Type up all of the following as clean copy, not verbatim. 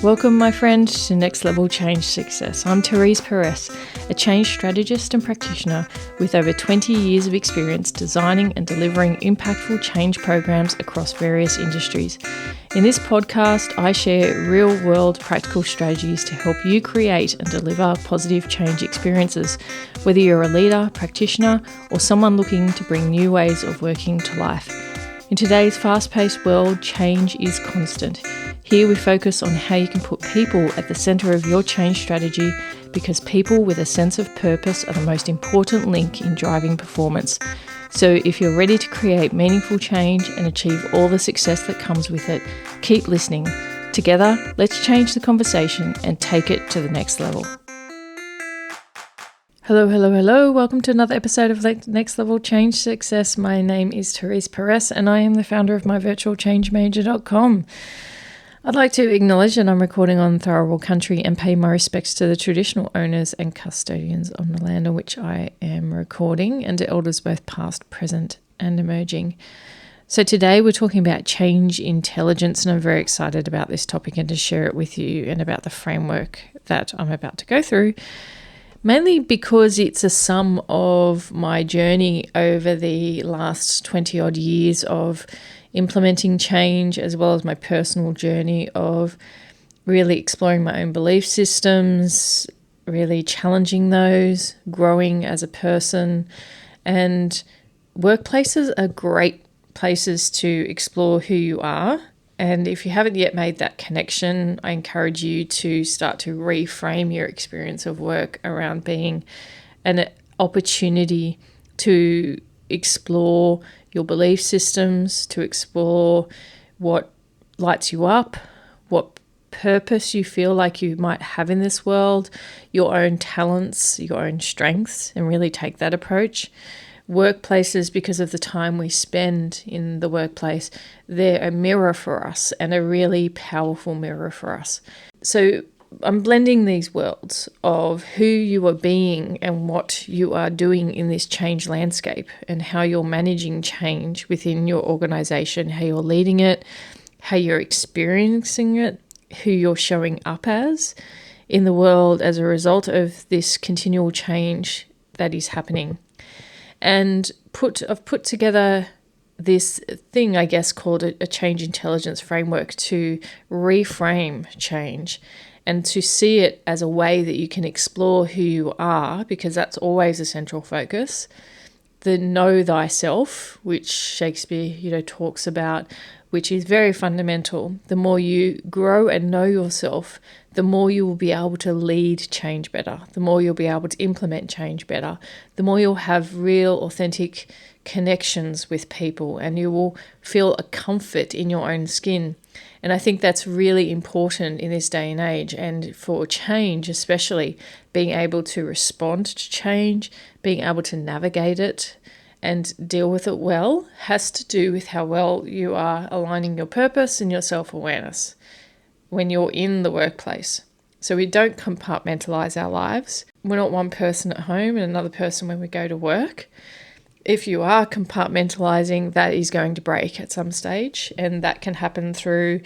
Welcome, my friend, to Next Level Change Success. I'm Therese Perez, a change strategist and practitioner with over 20 years of experience designing and delivering impactful change programs across various industries. In this podcast, I share real-world practical strategies to help you create and deliver positive change experiences, whether you're a leader, practitioner, or someone looking to bring new ways of working to life. In today's fast-paced world, change is constant. Here we focus on how you can put people at the centre of your change strategy, because people with a sense of purpose are the most important link in driving performance. So if you're ready to create meaningful change and achieve all the success that comes with it, keep listening. Together, let's change the conversation and take it to the next level. Hello. Welcome to another episode of Next Level Change Success. My name is Therese Perez and I am the founder of myvirtualchangemanager.com. I'd like to acknowledge that I'm recording on Tharawal country and pay my respects to the traditional owners and custodians on the land on which I am recording, and to elders both past, present and emerging. So today we're talking about change intelligence, and I'm very excited about this topic and to share it with you and about the framework that I'm about to go through. Mainly because it's a sum of my journey over the last 20 odd years of implementing change, as well as my personal journey of really exploring my own belief systems, really challenging those, growing as a person. And workplaces are great places to explore who you are. And if you haven't yet made that connection, I encourage you to start to reframe your experience of work around being an opportunity to explore your belief systems, to explore what lights you up, what purpose you feel like you might have in this world, your own talents, your own strengths, and really take that approach. Workplaces, because of the time we spend in the workplace, they're a mirror for us, and a really powerful mirror for us. So I'm blending these worlds of who you are being and what you are doing in this change landscape, and how you're managing change within your organization, how you're leading it, how you're experiencing it, who you're showing up as in the world as a result of this continual change that is happening. And I've put together this thing, I guess, called a change intelligence framework to reframe change and to see it as a way that you can explore who you are, because that's always a central focus. The know thyself, which Shakespeare, talks about, which is very fundamental. The more you grow and know yourself, the more you will be able to lead change better, the more you'll be able to implement change better, the more you'll have real, authentic connections with people, and you will feel a comfort in your own skin. And I think that's really important in this day and age, and for change especially, being able to respond to change, being able to navigate it and deal with it well, has to do with how well you are aligning your purpose and your self-awareness when you're in the workplace. So we don't compartmentalize our lives. We're not one person at home and another person when we go to work. If you are compartmentalizing, that is going to break at some stage, and that can happen through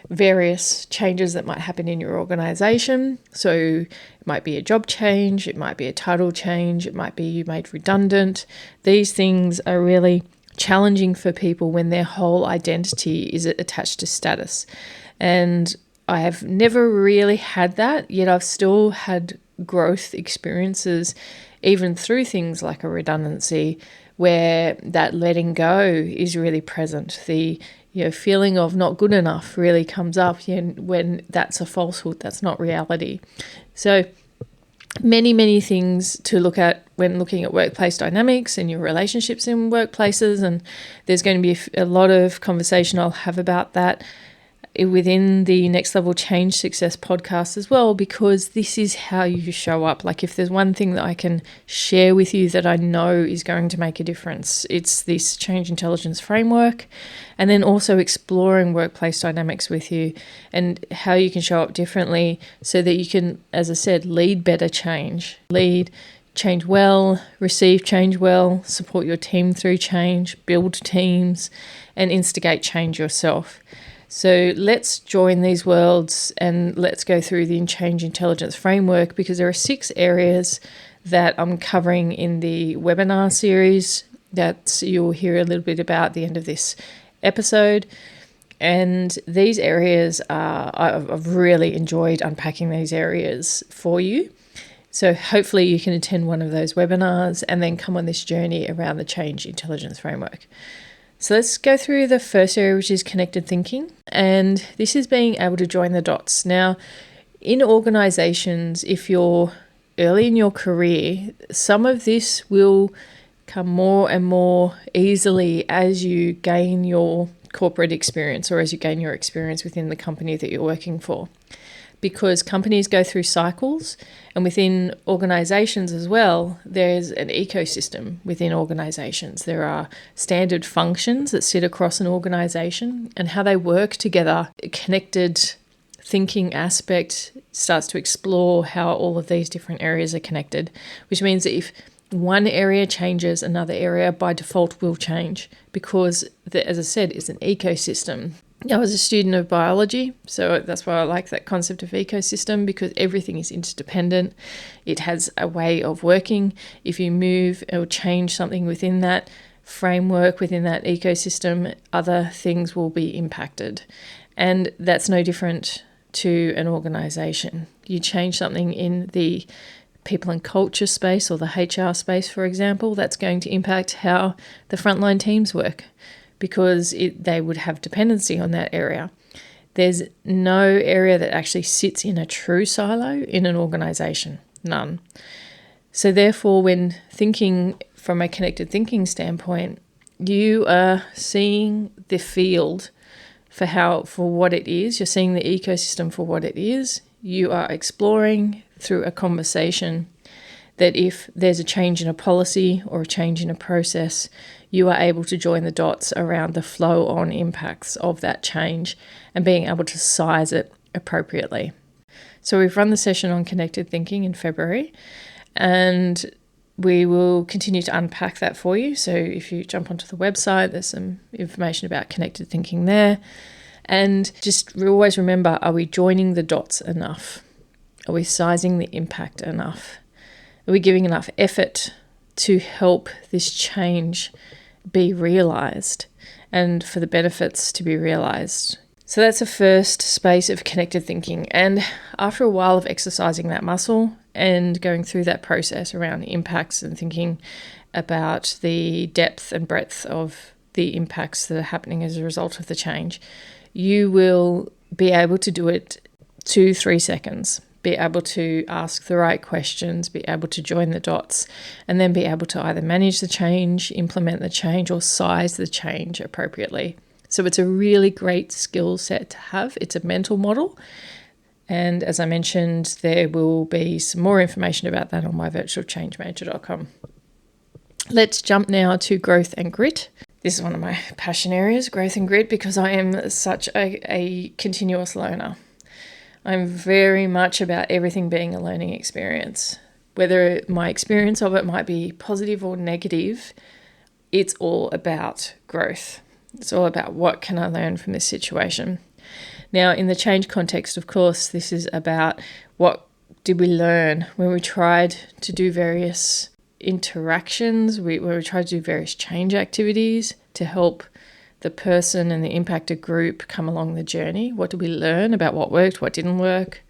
various changes that might happen in your organization. So it might be a job change, it might be a title change, it might be you made redundant. These things are really challenging for people when their whole identity is attached to status. And I have never really had that, yet I've still had growth experiences, even through things like a redundancy, where that letting go is really present. The feeling of not good enough really comes up when that's a falsehood, that's not reality. So many things to look at when looking at workplace dynamics and your relationships in workplaces, and there's going to be a lot of conversation I'll have about that within the Next Level Change Success podcast as well, because this is how you show up. Like, if there's one thing that I can share with you that I know is going to make a difference, it's this change intelligence framework, and then also exploring workplace dynamics with you and how you can show up differently so that you can, as I said, lead better change, lead change well, receive change well, support your team through change, build teams, and instigate change yourself. So let's join these worlds and let's go through the Change Intelligence Framework, because there are 6 areas that I'm covering in the webinar series that you'll hear a little bit about at the end of this episode. And these areas I've really enjoyed unpacking these areas for you. So hopefully you can attend one of those webinars and then come on this journey around the Change Intelligence Framework. So let's go through the first area, which is connected thinking. And this is being able to join the dots. Now, in organizations, if you're early in your career, some of this will come more and more easily as you gain your corporate experience or as you gain your experience within the company that you're working for. Because companies go through cycles, and within organizations as well, there's an ecosystem within organizations. There are standard functions that sit across an organization, and how they work together. A connected thinking aspect starts to explore how all of these different areas are connected, which means that if one area changes, another area by default will change, because, as I said, it's an ecosystem. I was a student of biology, so that's why I like that concept of ecosystem, because everything is interdependent. It has a way of working. If you move or change something within that framework, within that ecosystem, other things will be impacted. And that's no different to an organization. You change something in the people and culture space or the HR space, for example, that's going to impact how the frontline teams work, because they would have dependency on that area. There's no area that actually sits in a true silo in an organization, none. So therefore, when thinking from a connected thinking standpoint, you are seeing the field for what it is. You're seeing the ecosystem for what it is. You are exploring through a conversation that if there's a change in a policy or a change in a process, you are able to join the dots around the flow-on impacts of that change and being able to size it appropriately. So we've run the session on connected thinking in February, and we will continue to unpack that for you. So if you jump onto the website, there's some information about connected thinking there. And just always remember, are we joining the dots enough? Are we sizing the impact enough? Are we giving enough effort to help this change be realized and for the benefits to be realized? So that's the first space of connected thinking. And after a while of exercising that muscle and going through that process around impacts and thinking about the depth and breadth of the impacts that are happening as a result of the change, you will be able to do it 2-3 seconds. Be able to ask the right questions, be able to join the dots, and then be able to either manage the change, implement the change, or size the change appropriately. So it's a really great skill set to have. It's a mental model. And as I mentioned, there will be some more information about that on myvirtualchangemanager.com. Let's jump now to growth and grit. This is one of my passion areas, growth and grit, because I am such a continuous learner. I'm very much about everything being a learning experience. Whether my experience of it might be positive or negative, it's all about growth. It's all about what can I learn from this situation. Now, in the change context, of course, this is about what did we learn when we tried to do various interactions, where we tried to do various change activities to help the person and the impacted group come along the journey. What did we learn about what worked, what didn't work?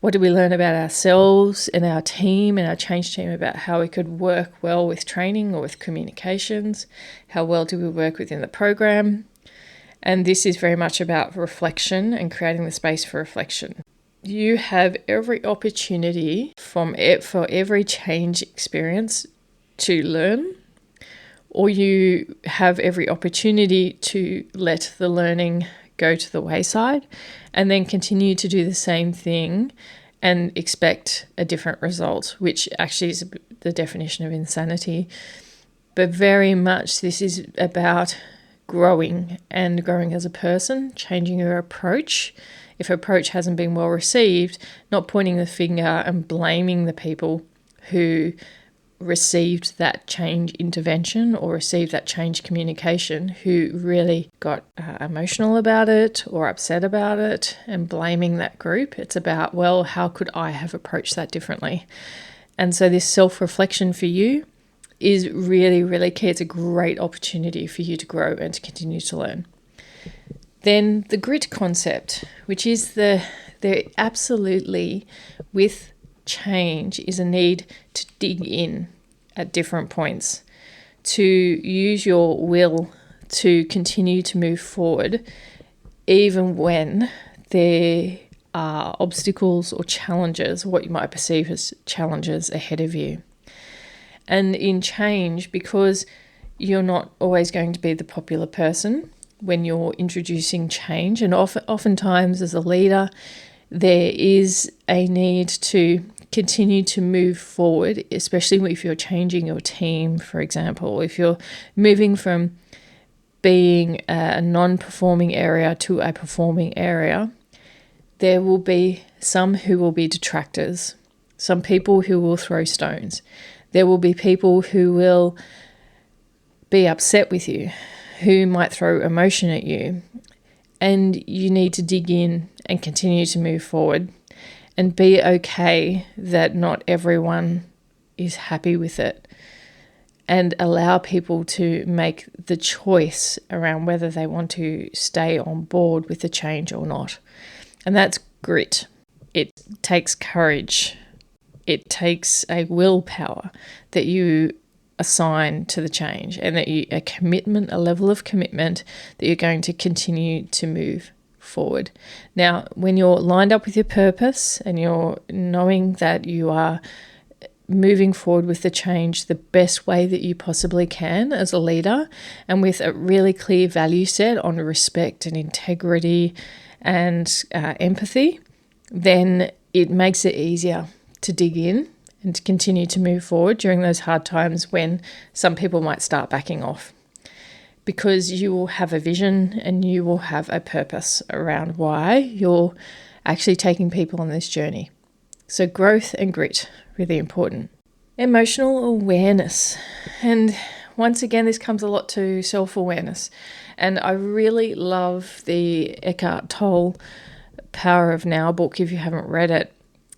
What did we learn about ourselves and our team and our change team about how we could work well with training or with communications? How well do we work within the program? And this is very much about reflection and creating the space for reflection. You have every opportunity for every change experience to learn, or you have every opportunity to let the learning go to the wayside and then continue to do the same thing and expect a different result, which actually is the definition of insanity. But very much this is about growing and growing as a person, changing your approach. If approach hasn't been well received, not pointing the finger and blaming the people who received that change intervention or received that change communication who really got emotional about it or upset about it and blaming that group. It's about, well, how could I have approached that differently? And so this self-reflection for you is really, really key. It's a great opportunity for you to grow and to continue to learn. Then the grit concept, which is the absolutely with change is a need to dig in at different points, to use your will to continue to move forward, even when there are obstacles or challenges, what you might perceive as challenges ahead of you. And in change, because you're not always going to be the popular person when you're introducing change, and oftentimes as a leader, there is a need to continue to move forward, especially if you're changing your team, for example. If you're moving from being a non-performing area to a performing area, there will be some who will be detractors, some people who will throw stones. There will be people who will be upset with you, who might throw emotion at you. And you need to dig in and continue to move forward and be okay that not everyone is happy with it, and allow people to make the choice around whether they want to stay on board with the change or not. And that's grit. It takes courage. It takes a willpower that you assign to the change, and that a level of commitment that you're going to continue to move forward. Now, when you're lined up with your purpose and you're knowing that you are moving forward with the change the best way that you possibly can as a leader, and with a really clear value set on respect and integrity and empathy, then it makes it easier to dig in and to continue to move forward during those hard times when some people might start backing off, because you will have a vision and you will have a purpose around why you're actually taking people on this journey. So growth and grit, really important. Emotional awareness. And once again, this comes a lot to self-awareness. And I really love the Eckhart Tolle Power of Now book. If you haven't read it,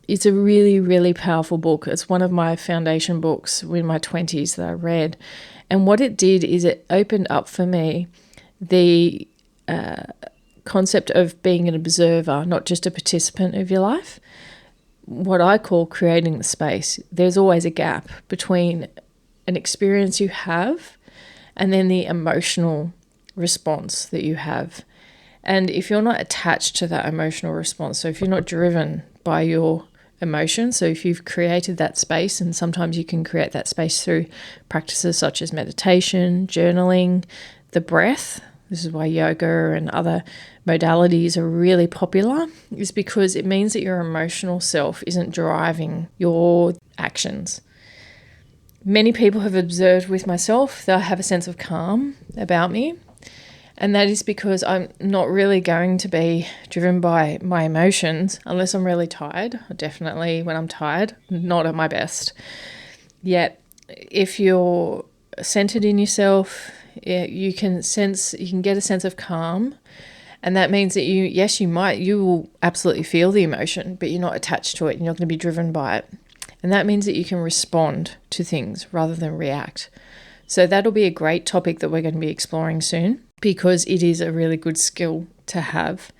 it's a really, really powerful book. It's one of my foundation books in my 20s that I read. And what it did is it opened up for me the concept of being an observer, not just a participant of your life. What I call creating the space. There's always a gap between an experience you have and then the emotional response that you have. And if you're not attached to that emotional response, so if you're not driven by your emotion, so if you've created that space, and sometimes you can create that space through practices such as meditation, journaling, the breath. This is why yoga and other modalities are really popular, is because it means that your emotional self isn't driving your actions. Many people have observed with myself that I have a sense of calm about me. And that is because I'm not really going to be driven by my emotions unless I'm really tired. Definitely when I'm tired, not at my best. Yet, if you're centered in yourself, you can get a sense of calm. And that means that you will absolutely feel the emotion, but you're not attached to it. You're not going to be driven by it. And that means that you can respond to things rather than react. So that'll be a great topic that we're going to be exploring soon, because it is a really good skill to have.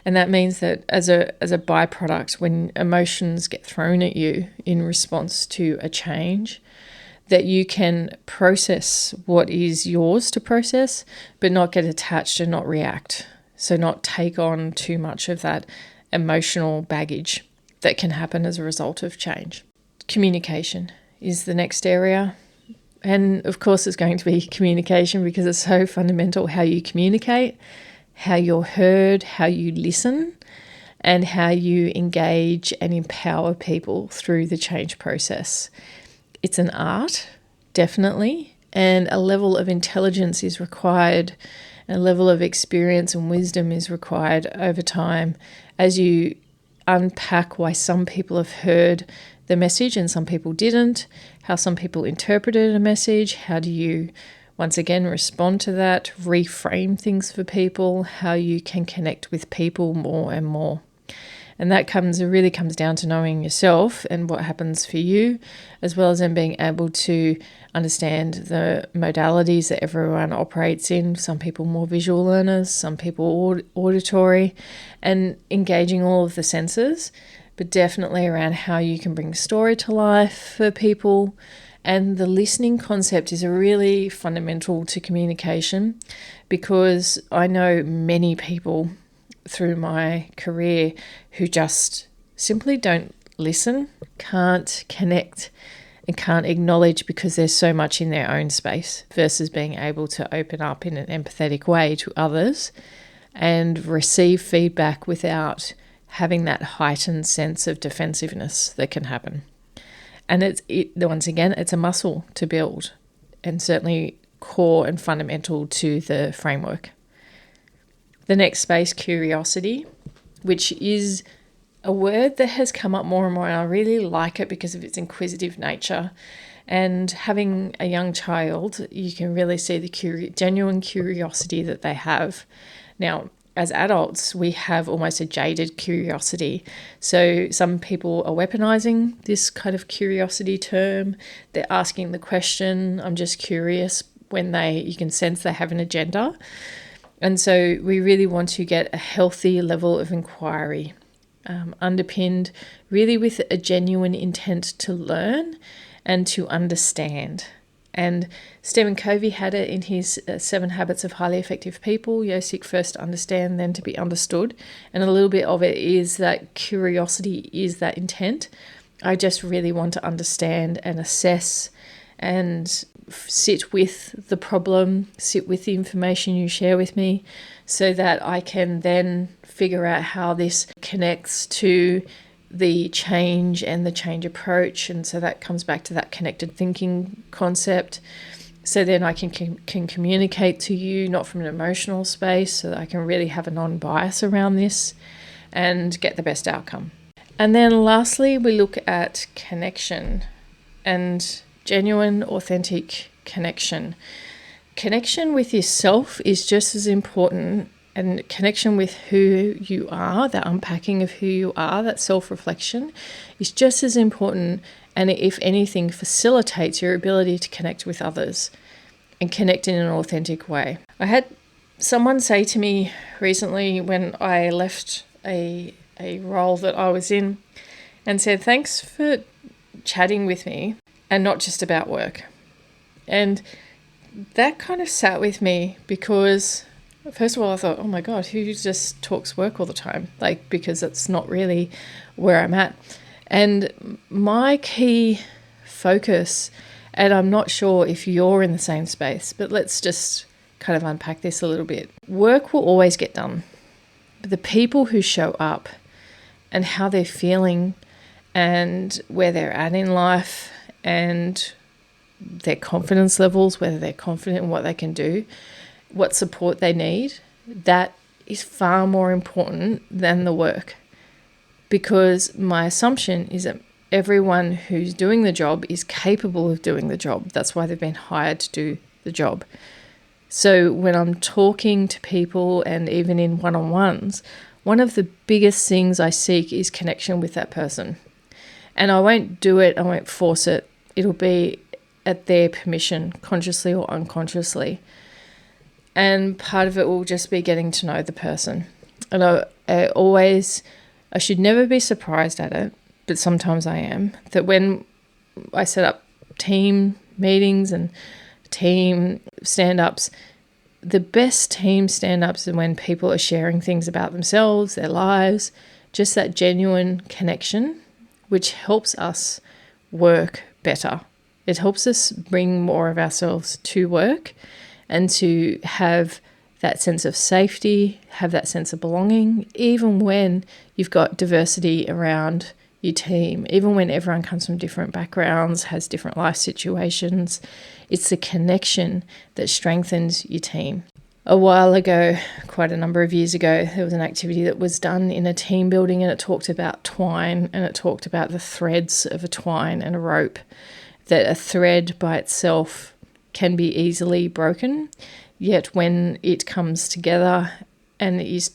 And that means that as a byproduct, when emotions get thrown at you in response to a change, that you can process what is yours to process, but not get attached and not react. So not take on too much of that emotional baggage that can happen as a result of change. Communication is the next area. And of course, it's going to be communication, because it's so fundamental how you communicate, how you're heard, how you listen, and how you engage and empower people through the change process. It's an art, definitely, and a level of intelligence is required, a level of experience and wisdom is required over time as you unpack why some people have heard the message and some people didn't, how some people interpreted a message, how do you, once again, respond to that, reframe things for people, how you can connect with people more and more. And that really comes down to knowing yourself and what happens for you, as well as then being able to understand the modalities that everyone operates in. Some people more visual learners, some people auditory, and engaging all of the senses, but definitely around how you can bring story to life for people. And the listening concept is a really fundamental to communication, because I know many people through my career who just simply don't listen, can't connect, and can't acknowledge because there's so much in their own space, versus being able to open up in an empathetic way to others and receive feedback without having that heightened sense of defensiveness that can happen. And once again, it's a muscle to build, and certainly core and fundamental to the framework. The next space, curiosity, which is a word that has come up more and more, and I really like it because of its inquisitive nature. And having a young child, you can really see the genuine curiosity that they have. Now, as adults, we have almost a jaded curiosity. So some people are weaponizing this kind of curiosity term. They're asking the question, I'm just curious, when you can sense they have an agenda. And so we really want to get a healthy level of inquiry, underpinned really with a genuine intent to learn and to understand. And Stephen Covey had it in his 7 Habits of Highly Effective People. Seek first to understand, then to be understood. And a little bit of it is that curiosity is that intent. I just really want to understand and assess and sit with the problem, sit with the information you share with me, so that I can then figure out how this connects to the change and the change approach. And so that comes back to that connected thinking concept. So then I can communicate to you, not from an emotional space, so that I can really have a non-bias around this and get the best outcome. And then lastly, we look at connection and genuine, authentic connection. Connection with yourself is just as important, and connection with who you are, that unpacking of who you are, that self-reflection is just as important, and if anything, facilitates your ability to connect with others and connect in an authentic way. I had someone say to me recently when I left a role that I was in and said, thanks for chatting with me and not just about work. And that kind of sat with me because first of all, I thought, oh my God, who just talks work all the time? Because that's not really where I'm at. And my key focus, and I'm not sure if you're in the same space, but let's just kind of unpack this a little bit. Work will always get done. But the people who show up and how they're feeling and where they're at in life and their confidence levels, whether they're confident in what they can do, what support they need, that is far more important than the work. Because my assumption is that everyone who's doing the job is capable of doing the job. That's why they've been hired to do the job. So when I'm talking to people and even in one-on-ones, one of the biggest things I seek is connection with that person. And I won't do it, I won't force it. It'll be at their permission, consciously or unconsciously. And part of it will just be getting to know the person. And I should never be surprised at it, but sometimes I am, that when I set up team meetings and team stand-ups, the best team stand-ups are when people are sharing things about themselves, their lives, just that genuine connection, which helps us work better. It helps us bring more of ourselves to work and to have that sense of safety, have that sense of belonging, even when you've got diversity around your team, even when everyone comes from different backgrounds, has different life situations. It's the connection that strengthens your team. A while ago, quite a number of years ago, there was an activity that was done in a team building, and it talked about twine, and it talked about the threads of a twine and a rope, that a thread by itself can be easily broken, yet when it comes together and is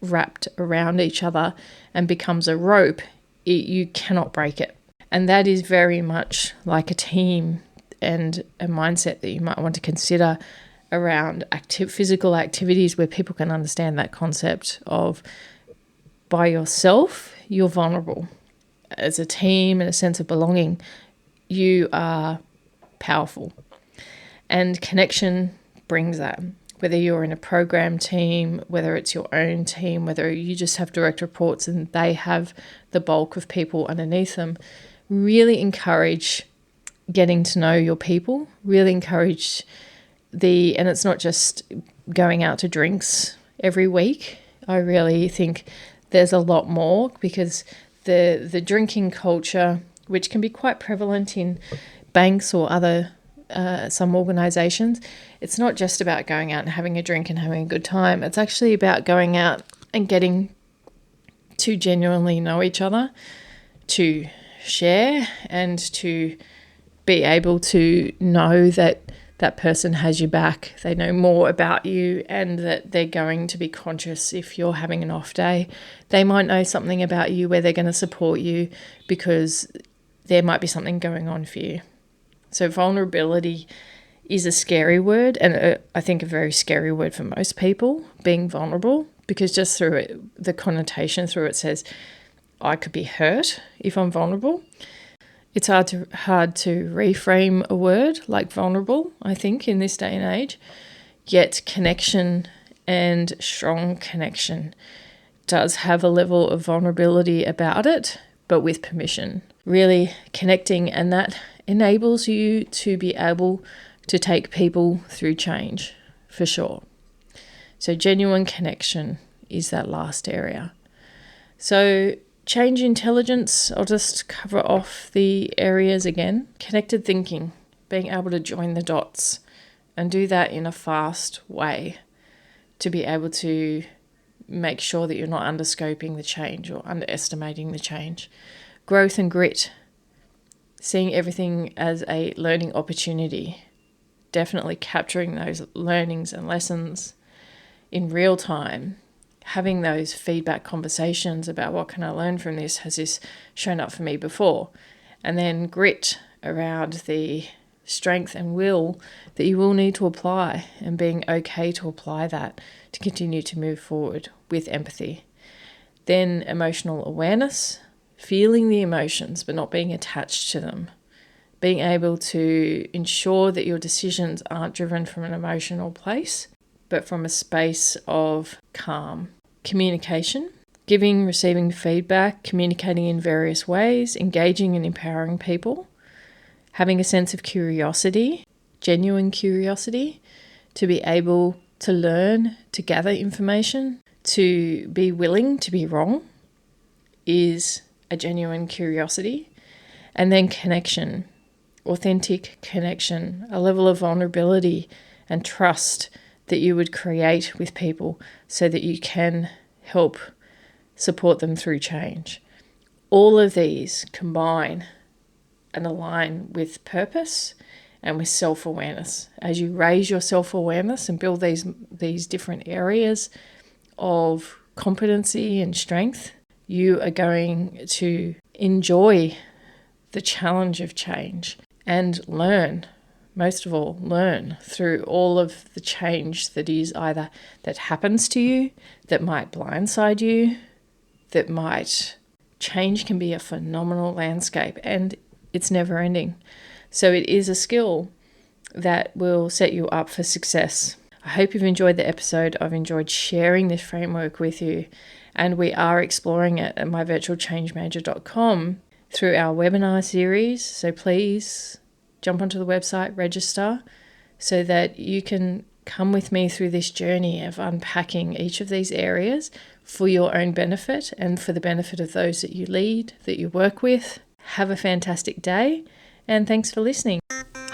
wrapped around each other and becomes a rope, you cannot break it. And that is very much like a team and a mindset that you might want to consider around physical activities, where people can understand that concept of, by yourself, you're vulnerable. As a team and a sense of belonging, you are powerful. And connection brings that. Whether you're in a program team, whether it's your own team, whether you just have direct reports and they have the bulk of people underneath them, really encourage getting to know your people, really encourage and it's not just going out to drinks every week. I really think there's a lot more, because the drinking culture, which can be quite prevalent in banks or other some organisations, it's not just about going out and having a drink and having a good time. It's actually about going out and getting to genuinely know each other, to share, and to be able to know that that person has your back, they know more about you, and that they're going to be conscious if you're having an off day. They might know something about you where they're going to support you because there might be something going on for you. So vulnerability is a scary word, and I think a very scary word for most people, being vulnerable, because just through it, the connotation through it says, I could be hurt if I'm vulnerable. It's hard to reframe a word like vulnerable, I think, in this day and age. Yet connection, and strong connection, does have a level of vulnerability about it, but with permission. Really connecting, and that enables you to be able to take people through change, for sure. So genuine connection is that last area. So change intelligence, I'll just cover off the areas again. Connected thinking, being able to join the dots and do that in a fast way to be able to make sure that you're not underscoping the change or underestimating the change. Growth and grit, seeing everything as a learning opportunity, definitely capturing those learnings and lessons in real time. Having those feedback conversations about what can I learn from this, has this shown up for me before? And then grit around the strength and will that you will need to apply, and being okay to apply that to continue to move forward with empathy. Then emotional awareness, feeling the emotions but not being attached to them. Being able to ensure that your decisions aren't driven from an emotional place, but from a space of calm. Communication, giving, receiving feedback, communicating in various ways, engaging and empowering people, having a sense of curiosity, genuine curiosity, to be able to learn, to gather information, to be willing to be wrong is a genuine curiosity. And then connection, authentic connection, a level of vulnerability and trust that you would create with people so that you can help support them through change. All of these combine and align with purpose and with self-awareness. As you raise your self-awareness and build these different areas of competency and strength, you are going to enjoy the challenge of change and learn. Most of all, learn through all of the change that is either that happens to you, that might blindside you, change can be a phenomenal landscape, and it's never ending. So it is a skill that will set you up for success. I hope you've enjoyed the episode. I've enjoyed sharing this framework with you, and we are exploring it at myvirtualchangemanager.com through our webinar series. So please jump onto the website, register, so that you can come with me through this journey of unpacking each of these areas for your own benefit and for the benefit of those that you lead, that you work with. Have a fantastic day, and thanks for listening.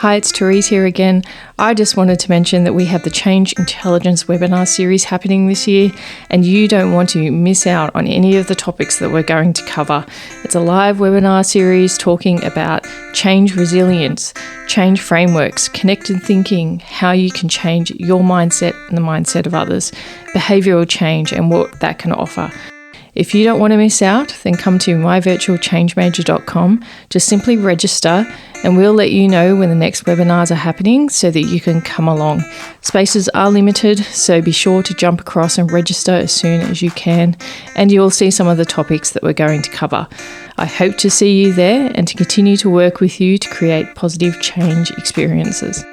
Hi, it's Therese here again. I just wanted to mention that we have the Change Intelligence webinar series happening this year, and you don't want to miss out on any of the topics that we're going to cover. It's a live webinar series talking about change resilience, change frameworks, connected thinking, how you can change your mindset and the mindset of others, behavioural change and what that can offer. If you don't want to miss out, then come to myvirtualchangemajor.com. Just simply register and we'll let you know when the next webinars are happening so that you can come along. Spaces are limited, so be sure to jump across and register as soon as you can, and you'll see some of the topics that we're going to cover. I hope to see you there and to continue to work with you to create positive change experiences.